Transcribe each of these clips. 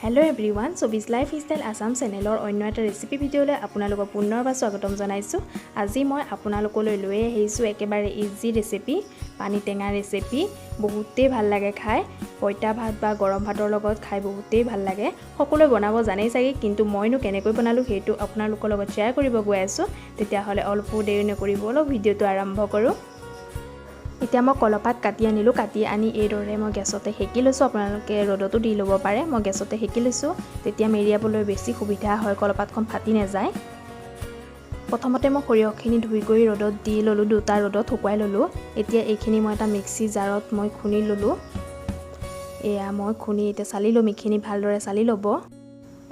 Hello everyone, so Biz Lifestyle Assam channel অন্য এটা recipe ভিডিঅ'লৈ আপোনালোকক পুনৰবাৰ স্বাগতম জনাইছোঁ। আজি মই আপোনালোকলৈ লৈ আহিছোঁ একেবাৰে ইজি ৰেচিপি, পানী টেঙা ৰেচিপি। বহুতেই ভাল লাগে খাই, পইতা ভাত বা গৰম ভাতৰ লগত খাই বহুতেই ভাল লাগে। সকলোৱে বনাব জানেই চাগে, কিন্তু মইনো কেনেকৈ বনালোঁ সেইটো আপোনালোকৰ লগত শ্বেয়াৰ কৰিব গৈ আছোঁ। তেতিয়াহ'লে অলপো দেৰি নকৰি বলক ভিডিঅ'টো আৰম্ভ কৰোঁ। এতিয়া মই কলপাত কাটি আনিলোঁ, কাটি আনি এইদৰে মই গেছতে সেকি লৈছোঁ। আপোনালোকে ৰ'দতো দি ল'ব পাৰে, মই গেছতে সেকি লৈছোঁ। তেতিয়া মেৰিয়াবলৈ বেছি সুবিধা হয়, কলপাতখন ফাটি নাযায়। প্ৰথমতে মই সৰিয়হখিনি ধুই কৰি ৰ'দত দি ল'লোঁ, দুটা ৰ'দত শুকুৱাই ল'লোঁ। এতিয়া এইখিনি মই এটা মিক্সি জাৰত মই খুন্দি ল'লোঁ। এয়া মই খুন্দি এতিয়া চালি ল'ম, এইখিনি ভালদৰে চালি ল'ব।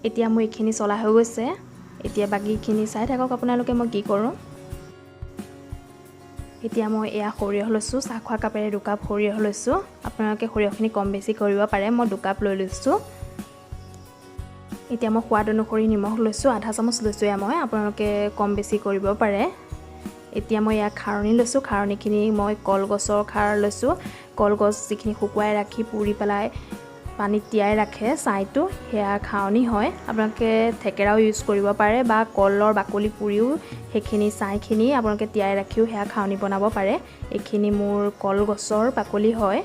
এতিয়া মোৰ এইখিনি চলা হৈ গৈছে। এতিয়া বাকীখিনি চাই থাকক আপোনালোকে মই কি কৰোঁ। এতিয়া মই এয়া সৰিয়হ লৈছোঁ, চাহ খোৱা কাপেৰে 2 কাপ সৰিয়হ লৈছোঁ। আপোনালোকে সৰিয়হখিনি কম বেছি কৰিব পাৰে, মই 2 কাপ লৈ লৈছোঁ। এতিয়া মই সোৱাদ অনুসৰি নিমখ লৈছোঁ, আধা চামুচ লৈছোঁ এয়া মই, আপোনালোকে কম বেছি কৰিব পাৰে। এতিয়া মই এয়া খাৰণি লৈছোঁ, খাৰণিখিনি মই কলগছৰ খাৰ লৈছোঁ। কলগছ যিখিনি শুকুৱাই ৰাখি পুৰি পেলাই পানীত তিয়াই ৰাখে ছাইটো, সেয়া খাৰণি হয়। আপোনালোকে থেকেৰাও ইউজ কৰিব পাৰে বা কলৰ বাকলি পুৰিও সেইখিনি ছাইখিনি আপোনালোকে তিয়াই ৰাখিও সেয়া খাৰণি বনাব পাৰে। এইখিনি মোৰ কলগছৰ বাকলি হয়।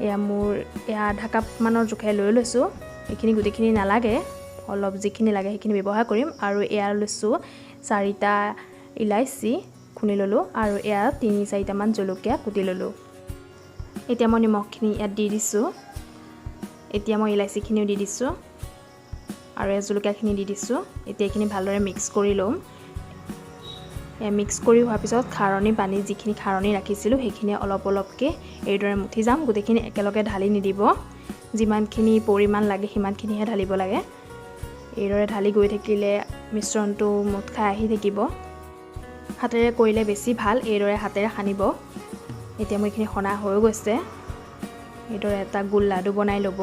এয়া আধা কাপ মানৰ জোখে লৈ লৈছোঁ। এইখিনি গোটেইখিনি নালাগে, অলপ যিখিনি লাগে সেইখিনি ব্যৱহাৰ কৰিম। আৰু এয়া লৈছোঁ 4টা ইলাইচি খুন্দি ল'লোঁ, আৰু এয়া 3-4টামান জলকীয়া কুটি ল'লোঁ। এতিয়া মই নিমখখিনি ইয়াত দি দিছোঁ। এতিয়া মই ইলাইচিখিনিও দি দিছোঁ আৰু জলকীয়াখিনি দি দিছোঁ। এতিয়া এইখিনি ভালদৰে মিক্স কৰি ল'ম। মিক্স কৰি হোৱাৰ পিছত খাৰণি পানী যিখিনি খাৰণি ৰাখিছিলোঁ সেইখিনি অলপ অলপকৈ এইদৰে মুঠি যাম। গোটেইখিনি একেলগে ঢালি নিদিব, যিমানখিনি পৰিমাণ লাগে সিমানখিনিহে ঢালিব লাগে। এইদৰে ঢালি গৈ থাকিলে মিশ্ৰণটো মুঠ খাই আহি থাকিব। হাতেৰে কৰিলে বেছি ভাল, এইদৰে হাতেৰে সানিব। এতিয়া মোৰ এইখিনি সনা হৈ গৈছে। এইদৰে এটা গোল লাডু বনাই ল'ব।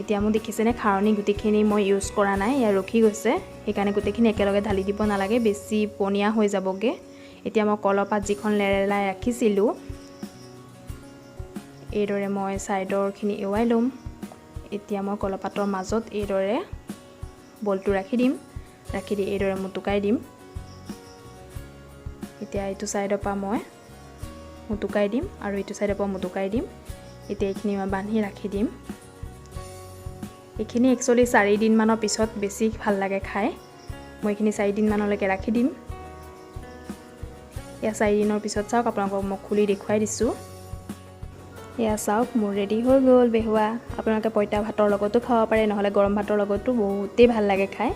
এতিয়া মোক দেখিছেনে, খাৰণি গোটেইখিনি মই ইউজ কৰা নাই, ইয়াৰ ৰখি গৈছে। সেইকাৰণে গোটেইখিনি একেলগে ঢালি দিব নালাগে, বেছি পনীয়া হৈ যাবগৈ। এতিয়া মই কলপাত যিখন লেৰেলাই ৰাখিছিলোঁ এইদৰে মই ছাইডৰখিনি এৰুৱাই ল'ম। এতিয়া মই কলপাতৰ মাজত এইদৰে বলটো ৰাখি দিম, ৰাখি দি এইদৰে মুটুকাই দিম। এতিয়া এইটো ছাইডৰ পৰা মই মুটুকাই দিম আৰু এইটো ছাইডৰ পৰা মুটুকাই দিম। এতিয়া এইখিনি মই বান্ধি ৰাখি দিম। এইখিনি একচুৱেলি 4 দিনমানৰ পিছত বেছি ভাল লাগে খাই। মই এইখিনি 4 দিনমানলৈকে ৰাখি দিম। এয়া 4 দিনৰ পিছত চাওক, আপোনালোকক মই খুলি দেখুৱাই দিছোঁ। এয়া চাওক, মোৰ ৰেডি হৈ গ'ল বেহুৱা। আপোনালোকে পইতা ভাতৰ লগতো খাব পাৰে, নহ'লে গৰম ভাতৰ লগতো বহুতেই ভাল লাগে খাই।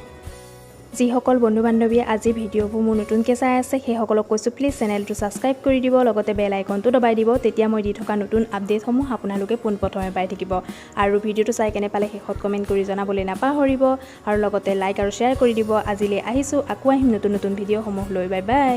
যিসকল বন্ধু বান্ধৱীয়ে আজি ভিডিঅ'বোৰ মোৰ নতুনকৈ চাই আছে সেইসকলক কৈছোঁ, প্লিজ চেনেলটো ছাবস্ক্ৰাইব কৰি দিব, লগতে বেল আইকনটো দবাই দিব। তেতিয়া মই দি থকা নতুন আপডেটসমূহ আপোনালোকে পোনপ্ৰথমে পাই থাকিব। আৰু ভিডিঅ'টো চাই কেনে পালে শেষত কমেণ্ট কৰি জনাবলৈ নাপাহৰিব, আৰু লগতে লাইক আৰু শ্বেয়াৰ কৰি দিব। আজিলৈ আহিছোঁ, আকৌ আহিম নতুন নতুন ভিডিঅ'সমূহ লৈ। Bye bye.